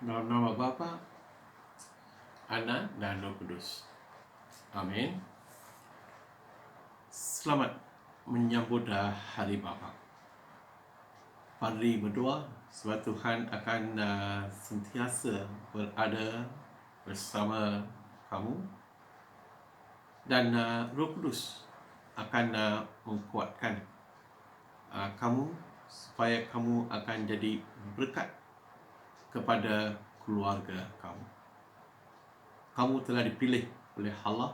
Dalam nama Bapa, Anak dan Roh Kudus. Amin. Selamat menyambut Hari Bapa. Mari berdoa supaya Tuhan akan sentiasa berada bersama kamu dan Roh Kudus akan menguatkan kamu supaya kamu akan jadi berkat kepada keluarga kamu. Kamu telah dipilih oleh Allah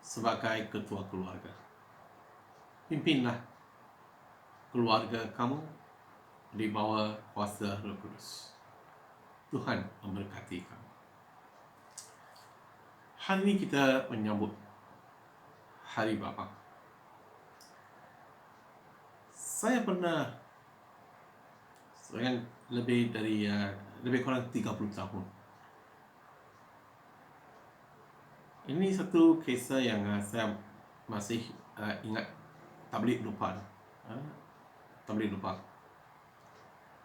sebagai ketua keluarga. Pimpinlah keluarga kamu di bawah kuasa Roh Kudus. Tuhan memberkati kamu. Hari ini kita menyambut Hari Bapa. Saya pernah lebih kurang 30 tahun. Ini satu kisah yang saya masih ingat, tak boleh lupa. Tak boleh lupa.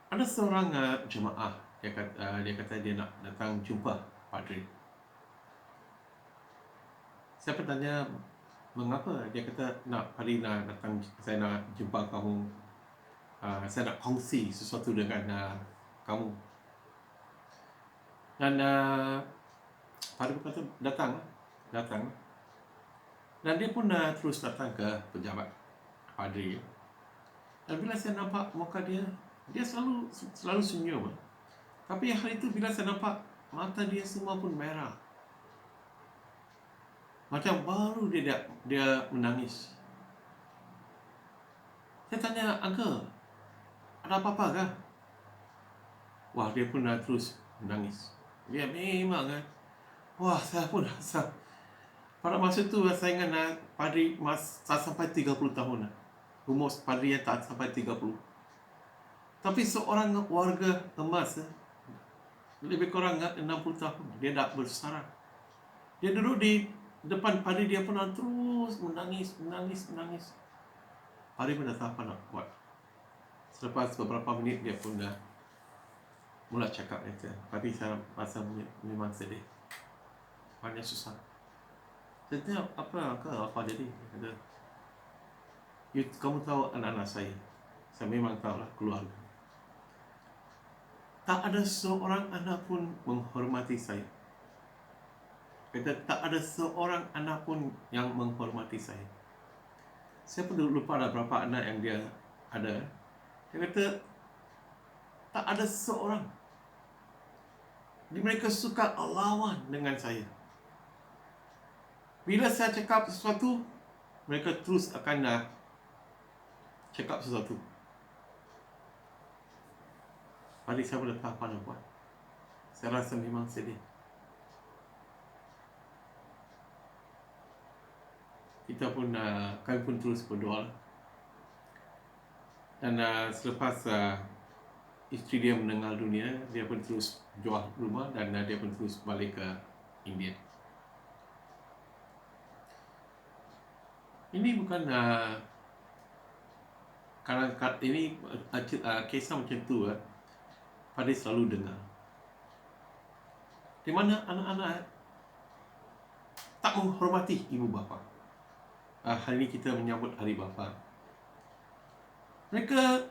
Ada seorang jemaah, dia kata dia nak datang jumpa padri. Saya bertanya, mengapa? Dia kata, padri nak datang, saya nak jumpa kamu. Saya nak kongsi sesuatu dengan kamu. Dan padri kata, datang. Dan dia pun terus datang ke pejabat padri. Dan bila saya nampak muka dia selalu senyum. Tapi hari itu bila saya nampak mata dia semua pun merah. Macam baru dia menangis. Saya tanya, "Uncle, ada apa-apa kah?" Wah, dia pun terus menangis. Dia memang wah, saya pun rasa pada masa itu saya ingat padri tak sampai 30 tahun. Umur padri yang tak sampai 30. Tapi seorang warga emas lebih kurang 60 tahun. Dia tak bersara. Dia duduk di depan padri, dia pun terus menangis. Padri pun dah tahu apa nak buat. Selepas beberapa minit dia pun dah mula cakap. Padri saya rasa memang sedih. Banyak susah. Saya tanya, apa jadi? Dia kata, kamu tahu anak-anak saya. Saya memang tahu lah keluarga. Tak ada seorang anak pun menghormati saya. Kata, tak ada seorang anak pun yang menghormati saya. Saya pun lupa ada berapa anak yang dia ada. Dia kata, tak ada seorang. Mereka suka lawan dengan saya. Bila saya cakap sesuatu, mereka terus akan cakap sesuatu. Padri saya boleh tahu apa nak buat. Saya rasa memang sedih. Kami pun terus berdoa. Dan selepas isteri dia meninggal dunia, dia pun terus jual rumah dan dia pun terus balik ke India. Ini bukan karena ini kisah macam tu Padri selalu dengar. Di mana anak-anak tak menghormati ibu bapa. Hari ini kita menyambut Hari Bapa. Mereka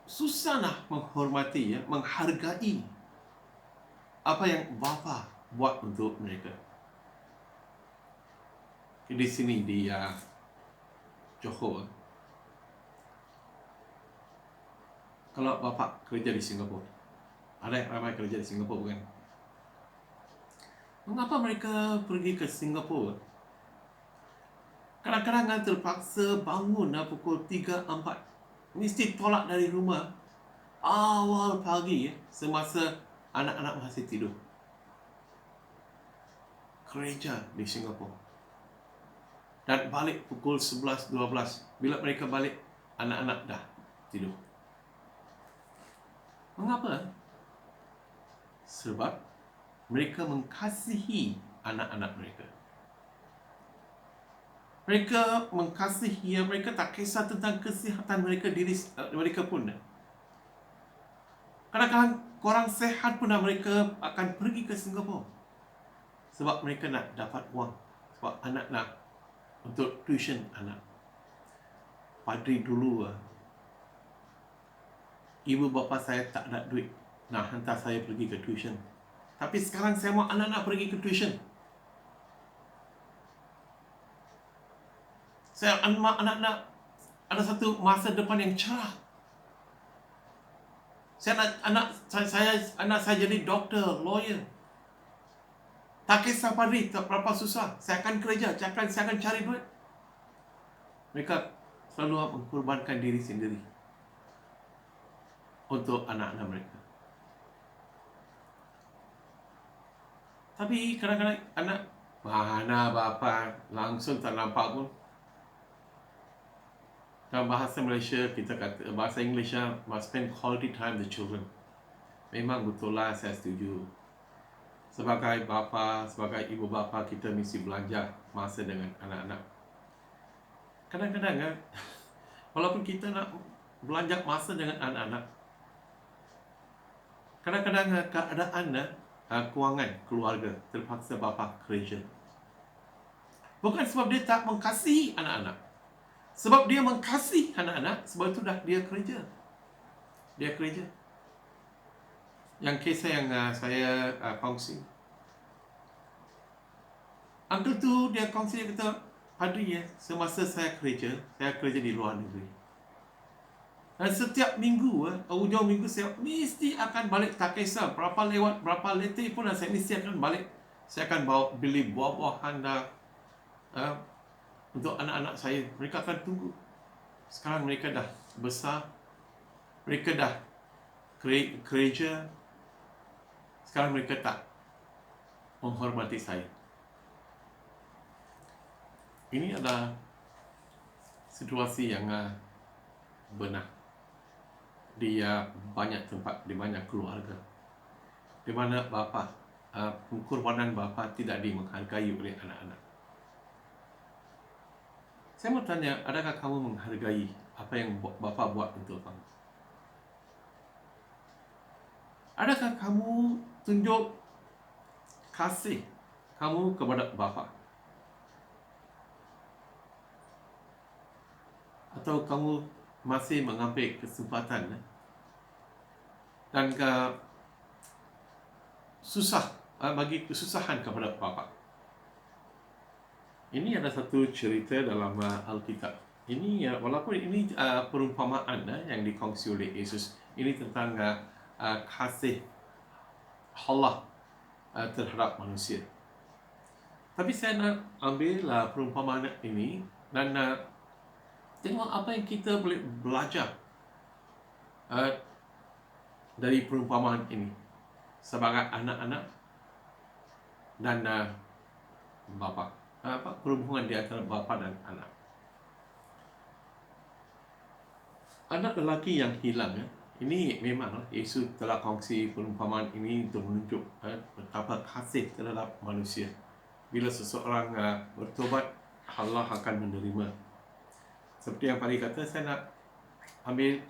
susah nak menghormati, menghargai apa yang bapa buat untuk mereka. Di sini di Johor, kalau bapa kerja di Singapura, ada yang ramai kerja di Singapura bukan? Mengapa mereka pergi ke Singapura? Kadang-kadang terpaksa bangun pukul 3, 4. Mesti tolak dari rumah awal pagi semasa anak-anak masih tidur. Kerja di Singapura. Dan balik pukul 11, 12. Bila mereka balik, anak-anak dah tidur. Mengapa? Sebab mereka mengasihi anak-anak mereka. Mereka mengasihi, mereka tak kisah tentang kesihatan mereka pun. Kadang-kadang korang sehat pun mereka akan pergi ke Singapura sebab mereka nak dapat wang, sebab anak nak untuk tuition anak. Padri dulu ibu bapa saya tak ada duit nak hantar saya pergi ke tuition. Tapi sekarang saya mau anak-anak pergi ke tuition. Saya mahu anak-anak ada satu masa depan yang cerah. Saya nak anak saya jadi doktor, lawyer. Tak kisah padri, tak berapa susah. Saya akan kerja, saya akan cari duit. Mereka selalu mengorbankan diri sendiri untuk anak-anak mereka. Tapi kadang-kadang anak, mana bapa langsung tak nampak pun. Dalam bahasa Malaysia, kita kata, bahasa English, must spend quality time with the children. Memang betul lah, saya setuju. Sebagai bapa, sebagai ibu bapa, kita mesti belajar masa dengan anak-anak. Kadang-kadang walaupun kita nak belajar masa dengan anak-anak, kadang-kadang keadaan kewangan keluarga terpaksa bapa kerja. Bukan sebab dia tak mengasihi anak-anak, sebab dia mengasihi anak-anak, sebab itu dah dia kerja. Dia kerja. Yang kisah yang saya kongsi, uncle tu dia kongsi, dia kata, padri semasa saya kerja di luar negeri. Dan setiap minggu, ujung minggu saya mesti akan balik, tak kisah berapa lewat, berapa letih pun saya mesti akan balik. Saya akan bawa beli buah-buahan untuk anak-anak saya. Mereka akan tunggu. Sekarang mereka dah besar, mereka dah kerja. Sekarang mereka tak menghormati saya. Ini adalah situasi yang benar di banyak tempat, di banyak keluarga, di mana bapa, pengorbanan bapa tidak dimenghargai oleh anak-anak. Saya mau tanya, adakah kamu menghargai apa yang bapa buat untuk kamu? Adakah kamu tunjuk kasih kamu kepada bapa? Atau kamu masih mengambil kesempatan dan bagi kesusahan kepada bapa? Ini ada satu cerita dalam Alkitab. Ini walaupun ini perumpamaan yang dikongsi oleh Yesus. Ini tentang kasih Allah terhadap manusia. Tapi saya nak ambil perumpamaan ini dan tengok apa yang kita boleh belajar dari perumpamaan ini sebagai anak-anak dan bapa. Perhubungan di antara bapa dan anak. Anak lelaki yang hilang, ini memang Yesus telah kongsi perumpamaan ini untuk menunjuk betapa kasih terhadap manusia. Bila seseorang bertobat, Allah akan menerima. Seperti yang Pari kata, saya nak ambil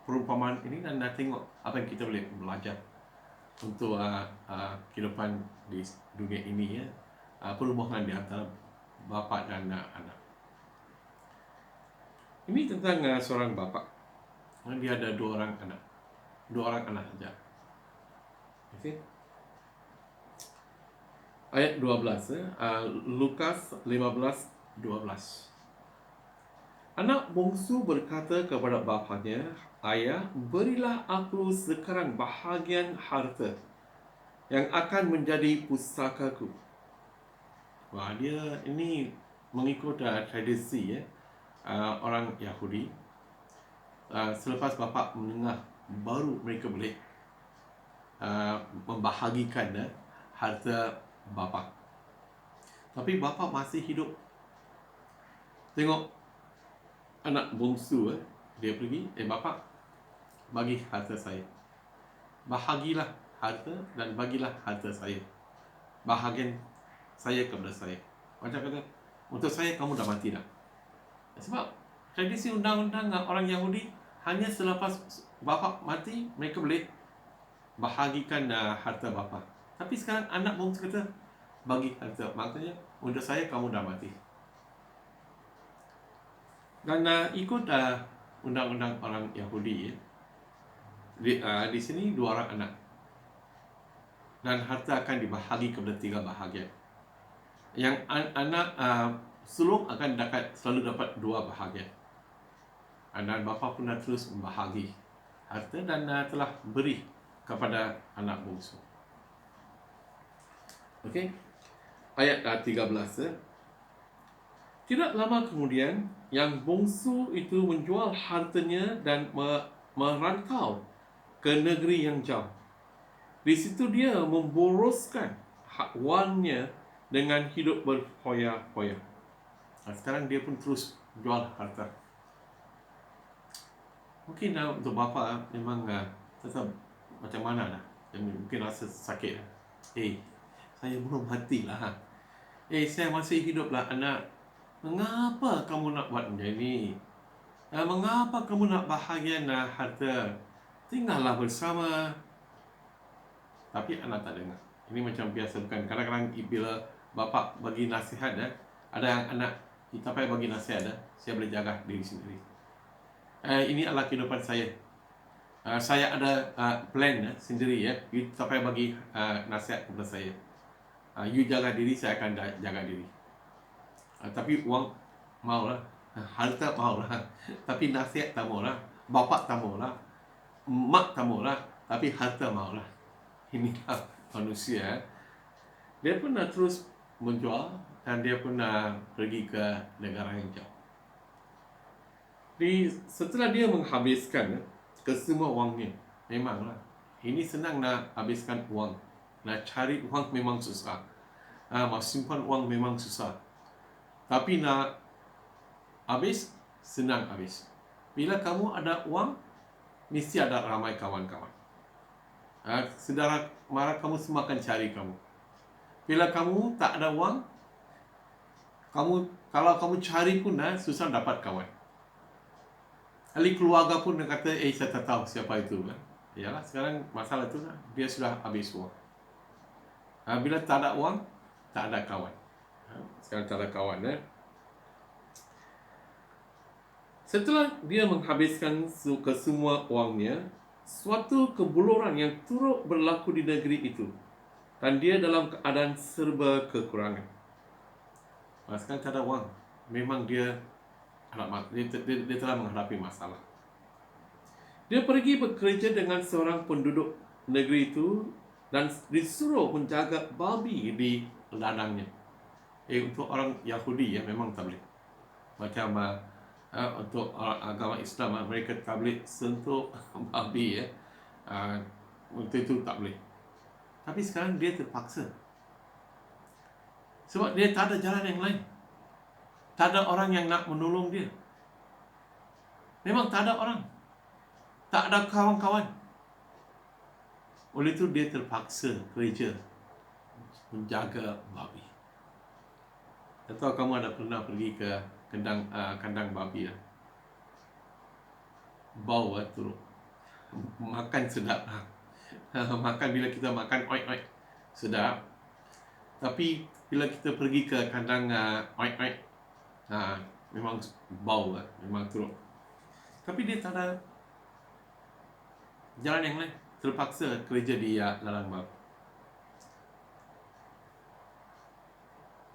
perumpamaan ini dan nak tengok apa yang kita boleh belajar untuk kehidupan di dunia ini, perhubungan di antara bapa dan anak. Ini tentang seorang bapa. Dia ada dua orang anak saja. Okay. Ayat 12, Lukas 15:12. Anak bongsu berkata kepada bapanya, "Ayah, berilah aku sekarang bahagian harta yang akan menjadi pusakaku." Wah, dia ini mengikut tradisi orang Yahudi. Selepas bapa meninggal, baru mereka boleh membahagikan harta bapa. Tapi bapa masih hidup. Tengok anak bongsu, dia pergi, bapa, bagi harta saya. Bahagilah harta dan bagilah harta saya. Bahagian saya kepada saya. Macam kata, untuk saya kamu dah mati dah. Sebab tradisi undang-undang orang Yahudi, hanya selepas bapa mati, mereka boleh bahagikan harta bapa. Tapi sekarang anak bongsu kata, bagi harta. Maknanya, untuk saya kamu dah mati. Dan ikut undang-undang orang Yahudi, di sini 2 orang anak. Dan harta akan dibahagi kepada 3 bahagian. Yang anak sulung akan selalu dapat 2 bahagian. Dan bapa pun dah terus membahagi harta dan telah beri kepada anak bongsu. Okey. Ayat 13. Tidak lama kemudian, yang bongsu itu menjual hartanya dan merantau ke negeri yang jauh. Di situ dia memboroskan wannya dengan hidup berfoya-foya. Sekarang dia pun terus jual harta. Mungkin untuk bapa memang tetap macam mana dah. Mungkin rasa sakit. Saya belum matilah. Saya masih hiduplah anak. Mengapa kamu nak buat macam ni? Mengapa kamu nak bahagian harta? Tinggallah bersama. Tapi anak tak dengar. Ini macam biasa bukan. Kadang-kadang bila bapa bagi nasihat, ada yang anak, tak payah bagi nasihat, saya boleh jaga diri sendiri. Ini adalah kehidupan saya. Saya ada plan sendiri, you tak payah bagi nasihat kepada saya. You jaga diri, saya akan jaga diri. Tapi uang maulah, harta maulah, tapi nasihat tak maulah, bapa tak maulah, mak tak maulah, tapi harta maulah. Inilah manusia. Dia pun terus menjual dan dia pun pergi ke negara yang jauh. Setelah dia menghabiskan ke semua wangnya, memanglah ini senang nak habiskan uang, nak cari uang memang susah, nak simpan uang memang susah. Tapi nak habis, senang habis. Bila kamu ada uang, mesti ada ramai kawan-kawan. Saudara mara kamu semua akan cari kamu. Bila kamu tak ada uang, kalau kamu cari pun susah dapat kawan. Ahli keluarga pun kata, saya tak tahu siapa itu. Yalah, sekarang masalah itu dia sudah habis uang. Bila tak ada uang, tak ada kawan. Sekarang tak ada kawan. Setelah dia menghabiskan ke semua uangnya, suatu kebuluran yang turut berlaku di negeri itu, dan dia dalam keadaan serba kekurangan. Sekarang tak ada uang. Memang dia telah menghadapi masalah. Dia pergi bekerja dengan seorang penduduk negeri itu dan disuruh menjaga babi di ladangnya. Untuk orang Yahudi memang tak boleh. Macam untuk agama Islam, mereka tak boleh sentuh babi. Untuk itu tak boleh. Tapi sekarang dia terpaksa. Sebab dia tak ada jalan yang lain. Tak ada orang yang nak menolong dia. Memang tak ada orang. Tak ada kawan-kawan. Oleh itu dia terpaksa kerja menjaga babi. Atau kamu ada pernah pergi ke kandang babi? Bau turun. Makan sedap. Makan bila kita makan oik-oik sedap. Tapi bila kita pergi ke kandang oik-oik, memang bau, memang teruk. Tapi dia tak ada jalan yang lain, terpaksa kerja di ladang babi.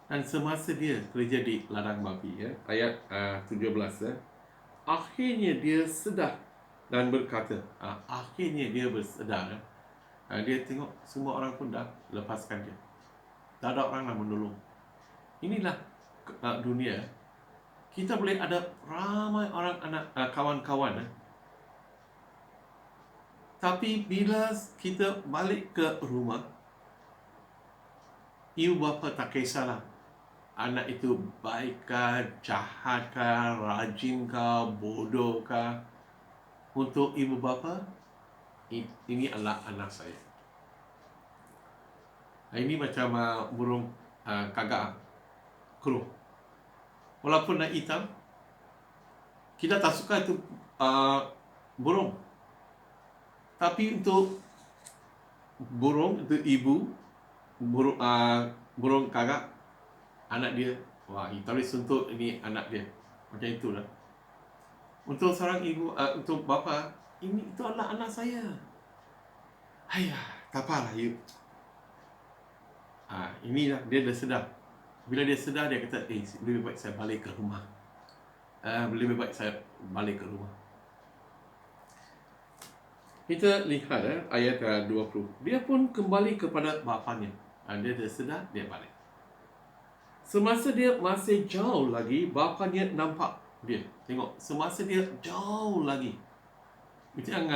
Dan semasa dia kerja di ladang babi, ayat 17, akhirnya dia sedar dan berkata, akhirnya dia bersedar, dia tengok semua orang pun dah lepaskan dia, tak ada orang nak menolong. Inilah dunia. Kita boleh ada ramai orang kawan-kawan, tapi bila kita balik ke rumah, ibu bapa tak kisahlah anak itu baikkah, jahatkah, rajinkah, bodohkah. Untuk ibu bapa, ini adalah anak saya. Ini macam burung kagak, keruh. Walaupun hitam, kita tak suka itu burung. Tapi untuk burung itu ibu, burung kagak anak dia. Wah, tulis untuk ini anak dia. Macam itulah. Untuk seorang ibu, untuk bapa, itu adalah anak saya. Ayah, tak apalah you. Inilah dia dah sedar. Bila dia sedar, dia kata, lebih baik saya balik ke rumah. Lebih baik saya balik ke rumah. Kita lihat ayat 20. Dia pun kembali kepada bapanya. Dia dah sedar, dia balik. Semasa dia masih jauh lagi, bapanya nampak dia. Tengok, semasa dia jauh lagi. Itu yang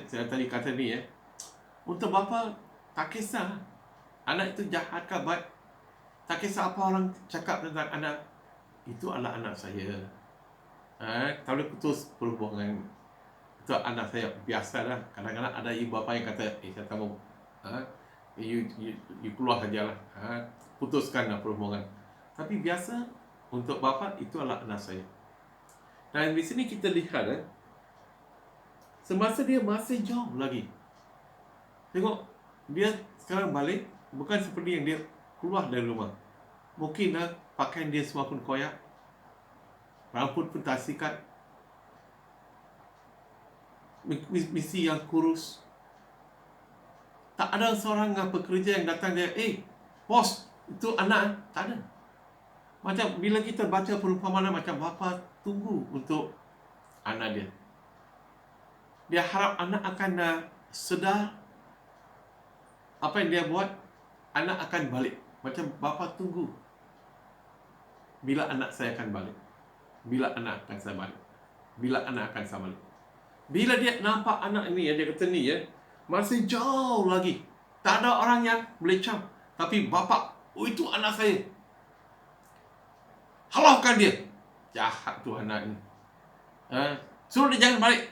saya tadi kata ni Untuk bapa, tak kisah anak itu jahat ke baik. Tak kisah apa orang cakap tentang anak. Itu adalah anak saya. Tak boleh putus perhubungan. Itu anak saya. Biasalah. Kadang-kadang ada ibu bapa yang kata, saya tak mau. You keluar sajalah. Putuskanlah perhubungan. Tapi biasa, untuk bapa, itu adalah anak saya. Dan di sini kita lihat, semasa dia masih jauh lagi. Tengok, dia sekarang balik, bukan seperti yang dia keluar dari rumah. Mungkin pakaian dia semua pun koyak, rambut pun tak sikat, misi yang kurus. Tak ada seorang pekerja yang datang dia, bos, itu anak. Tak ada. Macam bila kita baca perumpamaan macam bapa tunggu untuk anak dia. Dia harap anak akan sedar apa yang dia buat, anak akan balik. Macam bapa tunggu. Bila anak saya akan balik? Bila anak akan saya balik? Bila anak akan saya balik? Bila dia nampak anak ini, dia kata ni masih jauh lagi. Tak ada orang yang boleh cam. Tapi bapa, itu anak saya. Halaukan dia. Jahat tu anak ni. Suruh dia jangan balik.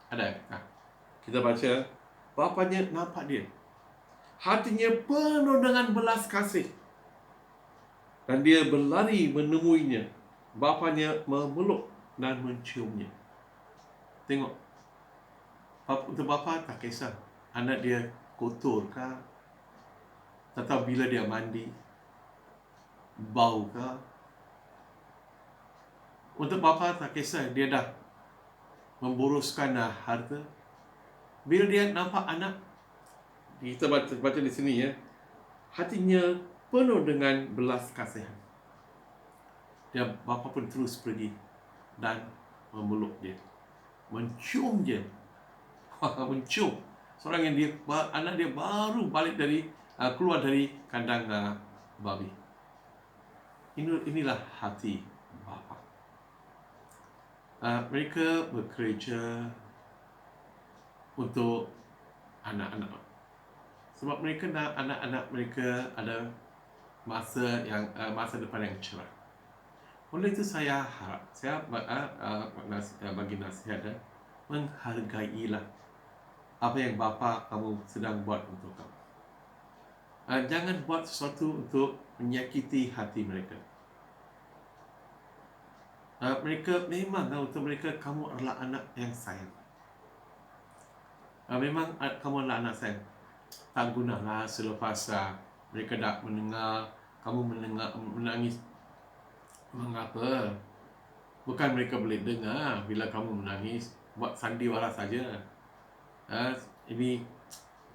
Ada. Kita baca, bapanya nampak dia. Hatinya penuh dengan belas kasih. Dan dia berlari menemuinya. Bapanya memeluk dan menciumnya. Tengok. Untuk bapa tak kisah anak dia kotor ke, atau bila dia mandi bau ke. Untuk bapa tak kisah dia dah memboroskan harta. Bila dia nampak anak, kita baca di sini hatinya penuh dengan belas kasihan. Dia bapa pun terus pergi dan memeluk dia, mencium dia. Mencium seorang yang anak dia baru balik dari keluar dari kandang babi. Inilah hati bapa. Mereka bekerja untuk anak-anak, sebab mereka nak anak-anak mereka ada masa depan yang cerah. Oleh itu saya harap, saya bagi nasihat, menghargailah apa yang bapa kamu sedang buat untuk kamu. Jangan buat sesuatu untuk menyakiti hati mereka. Mereka memang untuk mereka kamu adalah anak yang sayang. Memang kamu adalah anak sayang. Tak gunalah selepas mereka dah mendengar kamu menangis. Mengapa? Bukan mereka boleh dengar bila kamu menangis. Buat sandiwara saja. Ini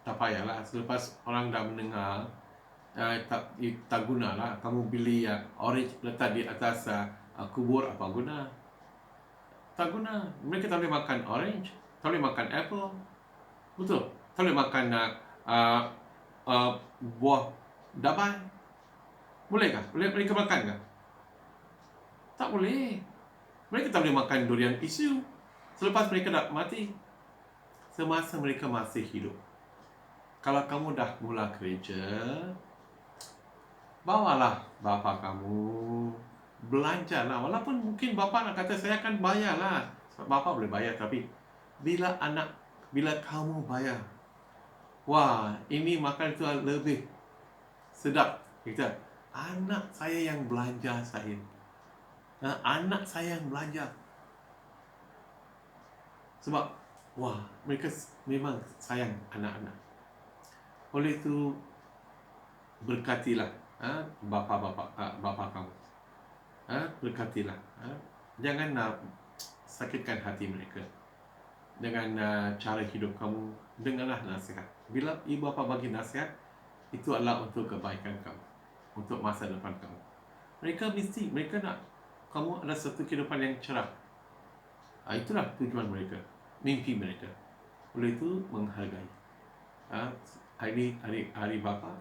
tak payahlah. Selepas orang dah mendengar, tak gunalah kamu beli orange letak di atas kubur, apa guna? Tak guna. Mereka tak boleh makan orange, tak boleh makan apple. Betul? Tak boleh makan buah dabai. Bolehkah? Boleh mereka makan kah? Tak boleh. Mereka tak boleh makan durian isu selepas mereka dah mati. Semasa mereka masih hidup. Kalau kamu dah mula kerja, bawalah bapa kamu, belanjalah. Walaupun mungkin bapa nak kata saya akan bayarlah. Bapa boleh bayar, tapi bila kamu bayar, wah, ini makan itu lebih sedap. Kita, anak saya yang belanja saya. Anak saya yang belanja. Sebab, wah, mereka memang sayang anak-anak. Oleh itu, berkatilah bapa kamu. Berkatilah. Jangan sakitkan hati mereka dengan cara hidup kamu. Dengarlah nasihat. Bila ibu bapa bagi nasihat, itu adalah untuk kebaikan kamu, untuk masa depan kamu. Mereka nak kamu ada satu kehidupan yang cerah. Itulah tujuan mereka, mimpi mereka. Oleh itu, menghargai. Hari bapa,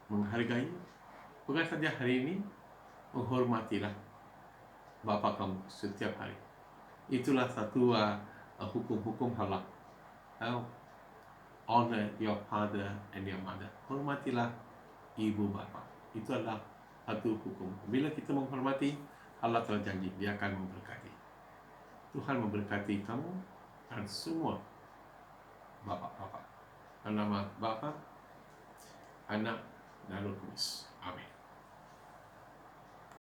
menghargai. Bukan saja hari ini, menghormatilah bapa kamu setiap hari. Itulah satu hukum-hukum halal. Honor your father and your mother. Hormatilah ibu bapa. Itu adalah satu hukum. Bila kita menghormati, Allah telah janji Dia akan memberkati. Tuhan memberkati kamu dan semua bapa-bapa. Nama Bapa, Anak dan Roh Kudus.